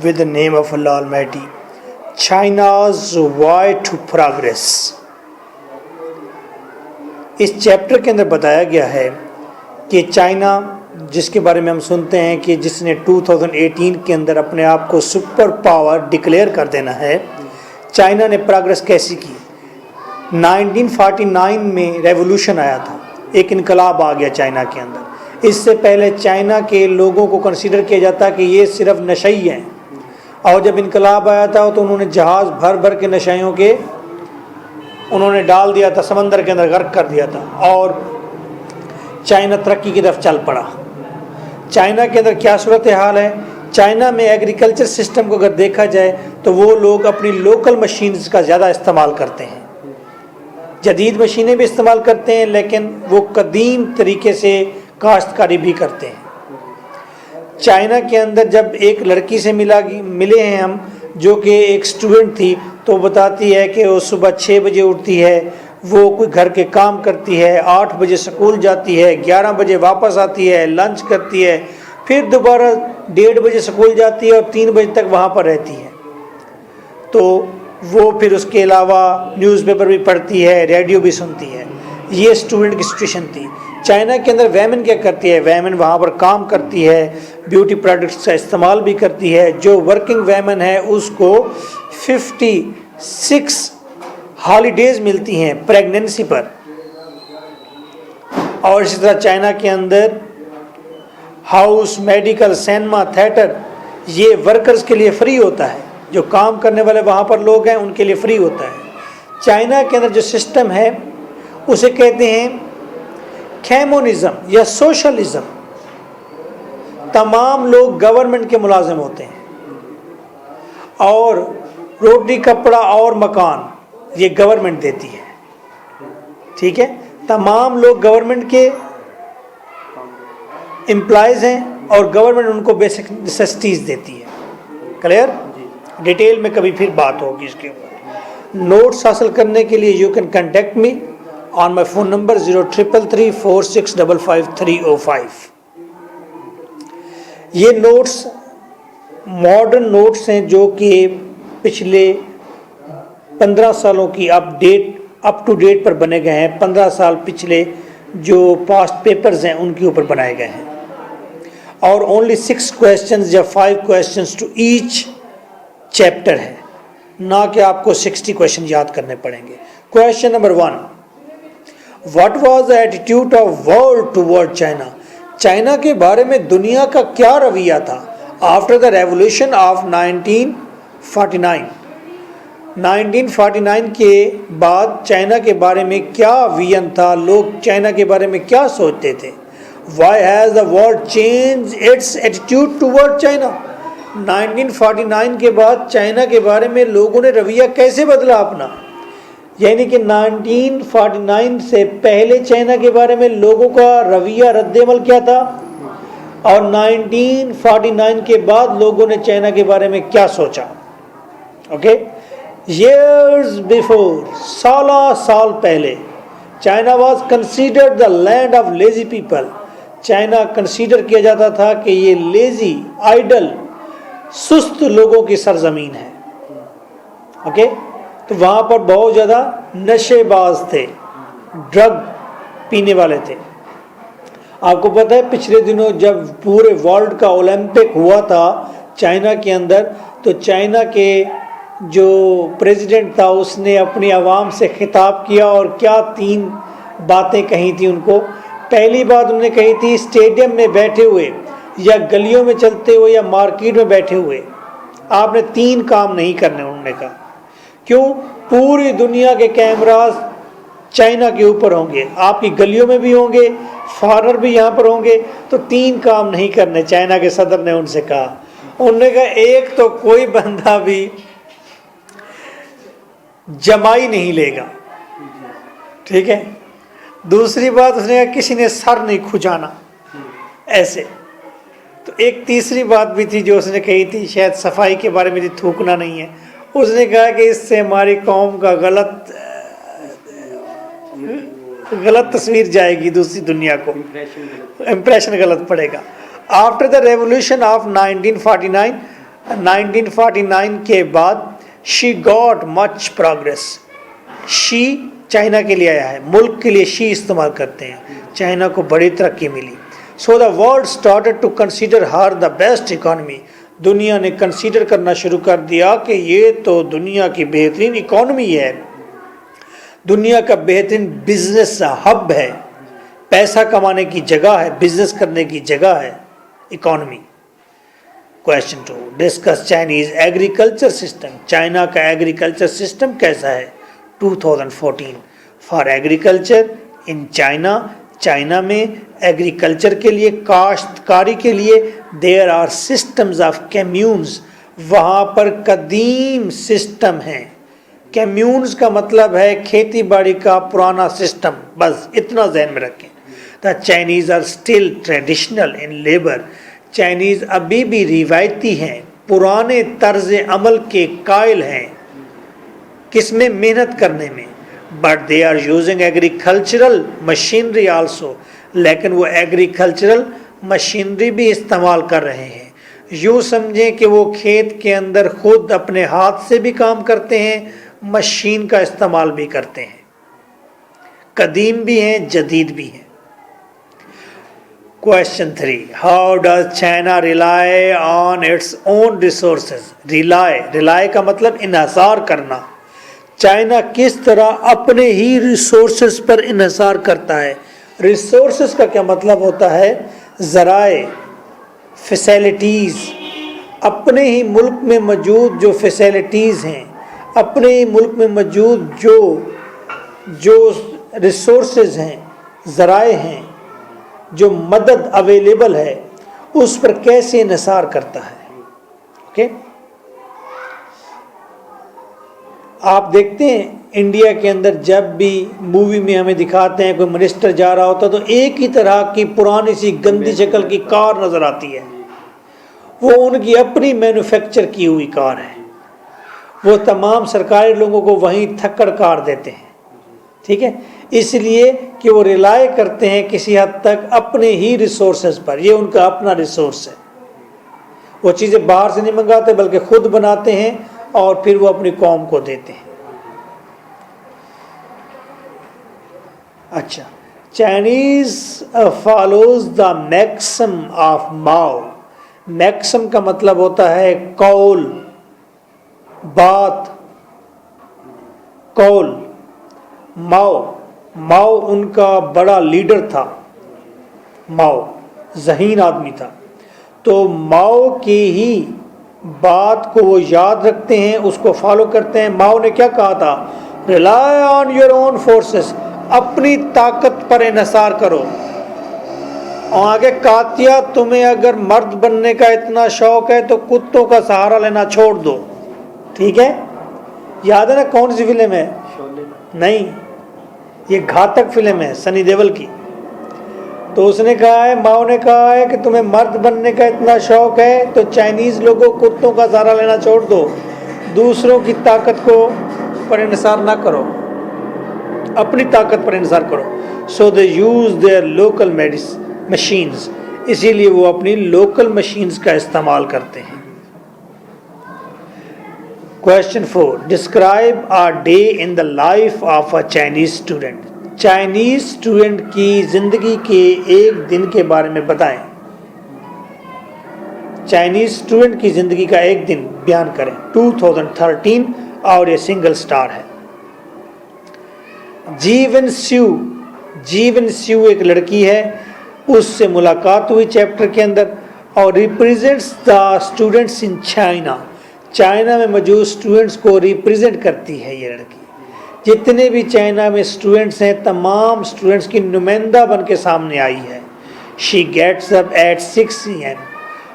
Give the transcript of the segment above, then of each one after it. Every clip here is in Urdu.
with the name of Allah Almighty. China's way to progress. اس چیپٹر کے اندر بتایا گیا ہے کہ چائنا جس کے بارے میں ہم سنتے ہیں کہ جس نے 2018 کے اندر اپنے آپ کو سپر پاور ڈکلیئر کر دینا ہے، چائنا نے پروگرس کیسی کی؟ 1949 میں ریولوشن آیا تھا، ایک انقلاب آ گیا چائنا کے اندر. اس سے پہلے چائنا کے لوگوں کو کنسیڈر کیا جاتا کہ یہ صرف نشئی ہیں، اور جب انقلاب آیا تھا تو انہوں نے جہاز بھر بھر کے نشائیوں کے انہوں نے ڈال دیا تھا، سمندر کے اندر غرق کر دیا تھا، اور چائنا ترقی کی طرف چل پڑا. چائنا کے اندر کیا صورتحال ہے؟ چائنا میں ایگریکلچر سسٹم کو اگر دیکھا جائے تو وہ لوگ اپنی لوکل مشینز کا زیادہ استعمال کرتے ہیں. جدید مشینیں بھی استعمال کرتے ہیں لیکن وہ قدیم طریقے سے کاشتکاری بھی کرتے ہیں. چائنا کے اندر جب ایک لڑکی سے ملے ہیں ہم، جو کہ ایک سٹوڈنٹ تھی، تو بتاتی ہے کہ وہ صبح 6 بجے اٹھتی ہے، وہ کوئی گھر کے کام کرتی ہے، 8 بجے اسکول جاتی ہے، 11 بجے واپس آتی ہے، لنچ کرتی ہے، پھر دوبارہ 1:30 بجے اسکول جاتی ہے اور 3 بجے تک وہاں پر رہتی ہے. تو وہ پھر اس کے علاوہ نیوز پیپر بھی پڑھتی ہے، ریڈیو بھی سنتی ہے. یہ اسٹوڈنٹ کی سچویشن تھی. چائنا کے اندر ویمن کیا کرتی ہے؟ ویمن وہاں پر کام کرتی ہے، بیوٹی پروڈکٹس کا استعمال بھی کرتی ہے. جو ورکنگ ویمن ہے اس کو 56 ہالیڈیز ملتی ہیں پریگننسی پر. اور اسی طرح چائنا کے اندر ہاؤس، میڈیکل، سینما، تھیٹر یہ ورکرز کے لیے فری ہوتا ہے. جو کام کرنے والے وہاں پر لوگ ہیں ان کے لیے فری ہوتا ہے. چائنا کے اندر جو سسٹم ہے اسے کہتے ہیں کمیونزم یا سوشلزم. تمام لوگ گورنمنٹ کے ملازم ہوتے ہیں اور روٹی، کپڑا اور مکان یہ گورنمنٹ دیتی ہے. ٹھیک ہے، تمام لوگ گورنمنٹ کے امپلائیز ہیں اور گورنمنٹ ان کو بیسک نیسیسٹیز دیتی ہے. کلیئر؟ ڈیٹیل میں کبھی پھر بات ہوگی اس کے اوپر. نوٹس حاصل کرنے کے لیے you can contact me on my phone number 0333465535. یہ نوٹس ماڈرن نوٹس ہیں جو کہ پچھلے 15 سالوں کی اپ ٹو ڈیٹ پر بنے گئے ہیں. 15 سال پچھلے جو پاسٹ پیپرز ہیں ان کے اوپر بنائے گئے ہیں. اور اونلی 6 کویسچنز یا 5 کویسچنز ٹو ایچ چیپٹر ہے، نہ کہ آپ کو 60 کویسچن یاد کرنے پڑیں گے. Question number 1، what was the attitude of world toward China? China کے بارے میں دنیا کا کیا رویہ تھا آفٹر دا ریولوشن آف 1949؟ 1949 کے بعد چائنا کے بارے میں کیا ویژن تھا؟ لوگ چائنا کے بارے میں کیا سوچتے تھے؟ Why has the world change its attitude toward China? 1949 کے بعد چائنا کے بارے میں لوگوں نے رویہ کیسے بدلا اپنا؟ یعنی کہ 1949 سے پہلے چائنا کے بارے میں لوگوں کا رویہ رد عمل کیا تھا، اور 1949 کے بعد لوگوں نے چائنا کے بارے میں کیا سوچا. اوکے، ایئرز بیفور، سال پہلے، China was considered the land of lazy people. China consider کیا جاتا تھا کہ یہ لیزی، آئیڈل، سست لوگوں کی سرزمین ہے. اوکے، تو وہاں پر بہت زیادہ نشے باز تھے، ڈرگ پینے والے تھے. آپ کو پتہ ہے پچھلے دنوں جب پورے ورلڈ کا اولمپک ہوا تھا چائنا کے اندر، تو چائنا کے جو پریزیڈنٹ تھا اس نے اپنی عوام سے خطاب کیا اور کیا 3 باتیں کہی تھیں ان کو. پہلی بات انہوں نے کہی تھی اسٹیڈیم میں بیٹھے ہوئے یا گلیوں میں چلتے ہوئے یا مارکیٹ میں بیٹھے ہوئے آپ نے 3 کام نہیں کرنے. انہوں نے کہا کیوں؟ پوری دنیا کے کیمراز چائنا کے اوپر ہوں گے، آپ کی گلیوں میں بھی ہوں گے، فارنر بھی یہاں پر ہوں گے، تو 3 کام نہیں کرنے. چائنا کے صدر نے ان سے کہا. انہوں نے کہا ایک تو کوئی بندہ بھی جمائی نہیں لے گا، ٹھیک ہے. دوسری بات اس نے کہا کسی نے سر نہیں کھجانا ایسے. تو ایک تیسری بات بھی تھی جو اس نے کہی تھی، شاید صفائی کے بارے میں تھی، تھوکنا نہیں ہے. اس نے کہا کہ اس سے ہماری قوم کا غلط تصویر جائے گی، دوسری دنیا کو امپریشن غلط پڑے گا. آفٹر دا ریولوشن آف 1949 1949 کے بعد she got much progress. she China کے لیے آیا ہے, ملک کے لیے she استعمال کرتے ہیں, چائنا کو بڑی ترقی ملی. So the world started to consider her the best economy. دنیا نے کنسیڈر کرنا شروع کر دیا کہ یہ تو دنیا کی بہترین اکانومی ہے, دنیا کا بہترین بزنس ہب ہے, پیسہ کمانے کی جگہ ہے, بزنس کرنے کی جگہ ہے economy. Question 2. Discuss Chinese agriculture system. China کا ایگریکلچر سسٹم کیسا ہے؟ 2014. For agriculture in China, China میں ایگریکلچر کے لیے, کاشتکاری کے لیے there are systems of communes. وہاں پر قدیم سسٹم ہیں. کمیونز کا مطلب ہے کھیتی باڑی کا پرانا سسٹم, بس اتنا ذہن میں رکھیں. The Chinese are still traditional in labor. Chinese ابھی بھی روایتی ہیں, پرانے طرز عمل کے قائل ہیں, کس میں؟ محنت کرنے میں. But they are using agricultural machinery also, لیکن وہ ایگریکلچرل مشینری بھی استعمال کر رہے ہیں. یوں سمجھیں کہ وہ کھیت کے اندر خود اپنے ہاتھ سے بھی کام کرتے ہیں, مشین کا استعمال بھی کرتے ہیں, قدیم بھی ہیں جدید بھی ہیں. Question 3. How does China rely on its own resources? Rely کا مطلب انحصار کرنا. چائنا کس طرح اپنے ہی ریسورسز پر انحصار کرتا ہے. ریسورسز کا کیا مطلب ہوتا ہے؟ ذرائع, فیسیلٹیز. اپنے ہی ملک میں موجود جو فیسیلٹیز ہیں, اپنے ہی ملک میں موجود جو ریسورسز ہیں, ذرائع ہیں, جو مدد اویلیبل ہے, اس پر کیسے انحصار کرتا ہے. اوکے, آپ دیکھتے ہیں انڈیا کے اندر جب بھی مووی میں ہمیں دکھاتے ہیں کوئی منسٹر جا رہا ہوتا ہے تو ایک ہی طرح کی پرانی سی گندی شکل کی کار نظر آتی ہے. وہ ان کی اپنی مینوفیکچر کی ہوئی کار ہے. وہ تمام سرکاری لوگوں کو وہیں تھکڑ کار دیتے ہیں. ٹھیک ہے, اس لیے کہ وہ ریلائی کرتے ہیں کسی حد تک اپنے ہی ریسورسز پر. یہ ان کا اپنا ریسورس ہے. وہ چیزیں باہر سے نہیں منگاتے بلکہ خود بناتے ہیں اور پھر وہ اپنی قوم کو دیتے ہیں. اچھا, Chinese follows the maxim of Mao. Maxim کا مطلب ہوتا ہے قول, بات, قول. ماؤ ان کا بڑا لیڈر تھا. ماؤ ذہین آدمی تھا, تو ماؤ کی ہی بات کو وہ یاد رکھتے ہیں, اس کو فالو کرتے ہیں. ماؤ نے کیا کہا تھا؟ Rely on your own forces. اپنی طاقت پر انحصار کرو. اور آگے کاتیا, تمہیں اگر مرد بننے کا اتنا شوق ہے تو کتوں کا سہارا لینا چھوڑ دو. ٹھیک ہے, یاد ہے نا کون سی فلم ہے؟ نہیں, یہ گھاتک فلم ہے سنی دیول کی. تو اس نے کہا ہے, ماؤ نے کہا ہے کہ تمہیں مرد بننے کا اتنا شوق ہے تو چائنیز لوگوں کتوں کا سہارا لینا چھوڑ دو, دوسروں کی طاقت کو پر انحصار نہ کرو, اپنی طاقت پر انحصار کرو. سو they use their local machines. اسی لیے وہ اپنی لوکل مشینز کا استعمال کرتے ہیں. Question 4. Describe a day in the life of a Chinese student. Chinese student کی زندگی کے ایک دن کے بارے میں بتائیں. چائنیز اسٹوڈنٹ کی زندگی کا ایک دن بیان کریں. 2013 اور یہ سنگل سٹار ہے. جیون سیو ایک لڑکی ہے, اس سے ملاقات ہوئی چیپٹر کے اندر, اور represents the students in China. China میں موجود اسٹوڈنٹس کو ریپریزنٹ کرتی ہے یہ لڑکی. جتنے بھی چائنا میں اسٹوڈنٹس ہیں تمام اسٹوڈنٹس کی نمائندہ بن کے سامنے آئی ہے. She gets up at 6 AM.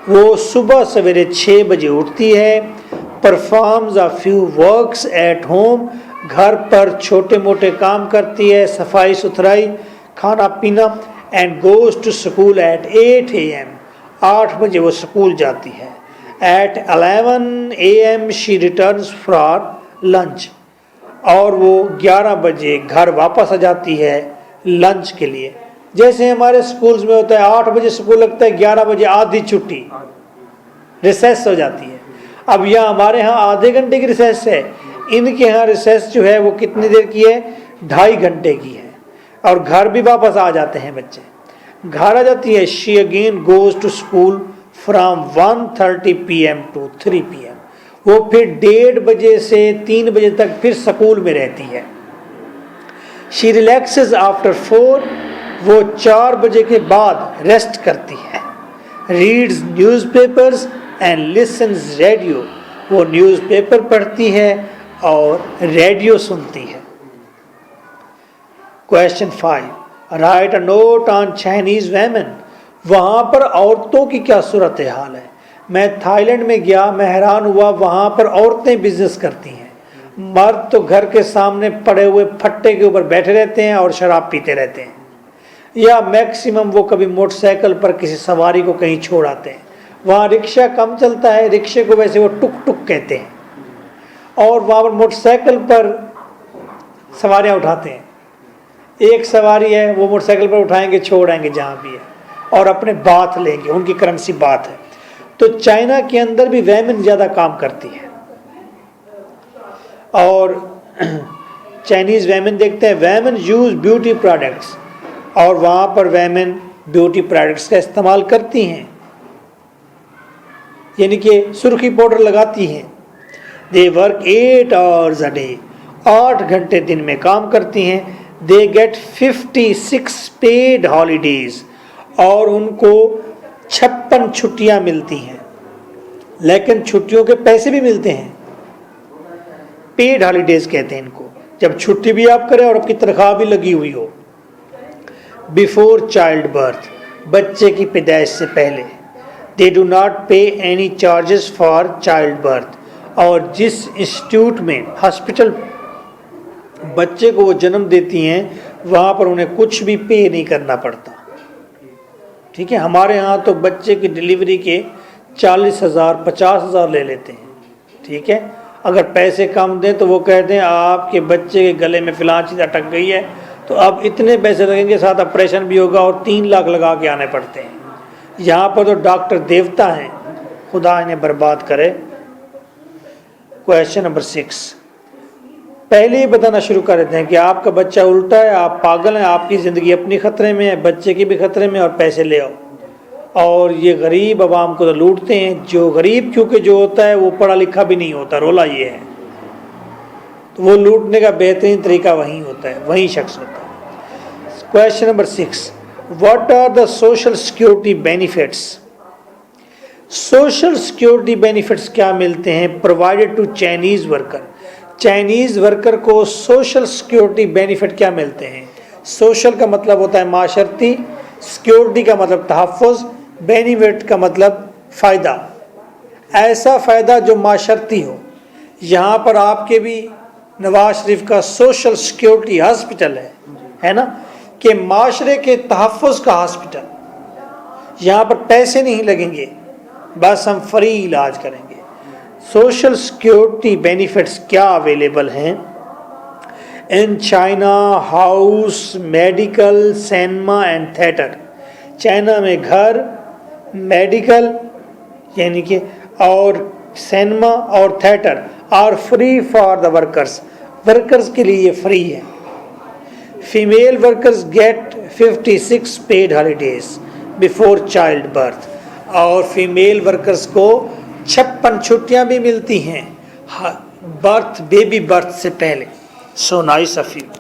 وہ صبح سویرے 6 بجے اٹھتی ہے. Performs a few works at home. گھر پر چھوٹے موٹے کام کرتی ہے, صفائی ستھرائی, کھانا پینا. And goes to school at 8 AM. 8 بجے وہ اسکول جاتی ہے. At 11 AM she returns for lunch. اور وہ 11 بجے گھر واپس آ جاتی ہے لنچ کے لیے. جیسے ہمارے سکولز میں ہوتا ہے 8 بجے سکول لگتا ہے, 11 بجے آدھی چھٹی, ریسیس ہو جاتی ہے. اب یہاں ہمارے ہاں آدھے گھنٹے کی ریسیس ہے، ان کے ہاں ریسیس جو ہے وہ کتنی دیر کی ہے؟ 2.5 گھنٹے کی ہے، اور گھر بھی واپس آ جاتے ہیں بچے، گھر آ جاتی ہے. She again goes to school from 1:30 PM to 3 PM. وہ پھر 1:30 بجے سے 3 بجے تک پھر سکول میں رہتی ہے. She relaxes after 4. وہ 4 بجے کے بعد ریسٹ کرتی ہے. Reads news papers and listens radio. وہ نیوز پیپر پڑھتی ہے اور ریڈیو سنتی ہے. Question 5. Write a note on Chinese women. وہاں پر عورتوں کی کیا صورتحال ہے؟ میں تھائی لینڈ میں گیا، میں حیران ہوا، وہاں پر عورتیں بزنس کرتی ہیں، مرد تو گھر کے سامنے پڑے ہوئے پھٹے کے اوپر بیٹھے رہتے ہیں اور شراب پیتے رہتے ہیں، یا میکسیمم وہ کبھی موٹر سائیکل پر کسی سواری کو کہیں چھوڑ آتے ہیں. وہاں رکشہ کم چلتا ہے، رکشے کو ویسے وہ ٹک ٹک کہتے ہیں، اور وہاں پر موٹر سائیکل پر سواریاں اٹھاتے ہیں. ایک سواری ہے، وہ موٹر سائیکل پر اٹھائیں گے، چھوڑ آئیں گے جہاں بھی ہے، اور اپنے بات لیں گے، ان کی کرنسی بات ہے. تو چائنا کے اندر بھی ویمن زیادہ کام کرتی ہے، اور چائنیز ویمن دیکھتے ہیں، ویمن یوز بیوٹی پروڈکٹس، اور وہاں پر ویمن بیوٹی پروڈکٹس کا استعمال کرتی ہیں، یعنی کہ سرخی پاؤڈر لگاتی ہیں. They work 8 hours a day. 8 گھنٹے دن میں کام کرتی ہیں. They get 56 paid holidays. اور ان کو 56 چھٹیاں ملتی ہیں، لیکن چھٹیوں کے پیسے بھی ملتے ہیں. پیڈ ہالیڈیز کہتے ہیں ان کو، جب چھٹی بھی آپ کریں اور آپ کی تنخواہ بھی لگی ہوئی ہو. Before child birth. بچے کی پیدائش سے پہلے. They do not pay any charges for child birth. اور جس انسٹیٹیوٹ میں، ہاسپٹل بچے کو وہ جنم دیتی ہیں، وہاں پر انہیں کچھ بھی پے نہیں کرنا پڑتا. ٹھیک ہے، ہمارے ہاں تو بچے کی ڈلیوری کے 40,000 50,000 لے لیتے ہیں. ٹھیک ہے، اگر پیسے کم دیں تو وہ کہتے ہیں آپ کے بچے کے گلے میں فلاں چیز اٹک گئی ہے تو اب اتنے پیسے لگیں گے، ساتھ آپریشن بھی ہوگا، اور 3 لاکھ لگا کے آنے پڑتے ہیں. یہاں پر تو ڈاکٹر دیوتا ہیں، خدا انہیں برباد کرے. Question number 6. پہلے ہی بتانا شروع کر دیتے ہیں کہ آپ کا بچہ الٹا ہے، آپ پاگل ہیں، آپ کی زندگی اپنی خطرے میں ہے، بچے کی بھی خطرے میں، اور پیسے لے آؤ. اور یہ غریب عوام کو تو لوٹتے ہیں. جو غریب کیونکہ جو ہوتا ہے وہ پڑھا لکھا بھی نہیں ہوتا، رولا یہ ہے، تو وہ لوٹنے کا بہترین طریقہ وہیں ہوتا ہے، وہیں شخص ہوتا ہے. Question number 6. What are the social security benefits? سوشل سیکورٹی بینیفٹس کیا ملتے ہیں provided to Chinese worker? Chinese worker کو سوشل سیکورٹی بینیفٹ کیا ملتے ہیں؟ سوشل کا مطلب ہوتا ہے معاشرتی، سیکورٹی کا مطلب تحفظ، بینیفٹ کا مطلب فائدہ. ایسا فائدہ جو معاشرتی ہو. یہاں پر آپ کے بھی نواز شریف کا سوشل سیکورٹی ہاسپٹل ہے نا، کہ معاشرے کے تحفظ کا ہاسپٹل. یہاں پر پیسے نہیں لگیں گے، بس ہم فری علاج کریں گے. سوشل سیکورٹی بینیفٹس کیا اویلیبل ہیں؟ In China house, medical, cinema and theatre. China میں گھر، میڈیکل یعنی کہ اور سینما اور theatre are free for the workers. Workers کے لیے یہ فری ہے. Female workers get 56 paid holidays before child birth. اور فیمیل ورکرز کو 56 چھٹیاں بھی ملتی ہیں بیبی برتھ سے پہلے. So nice of you.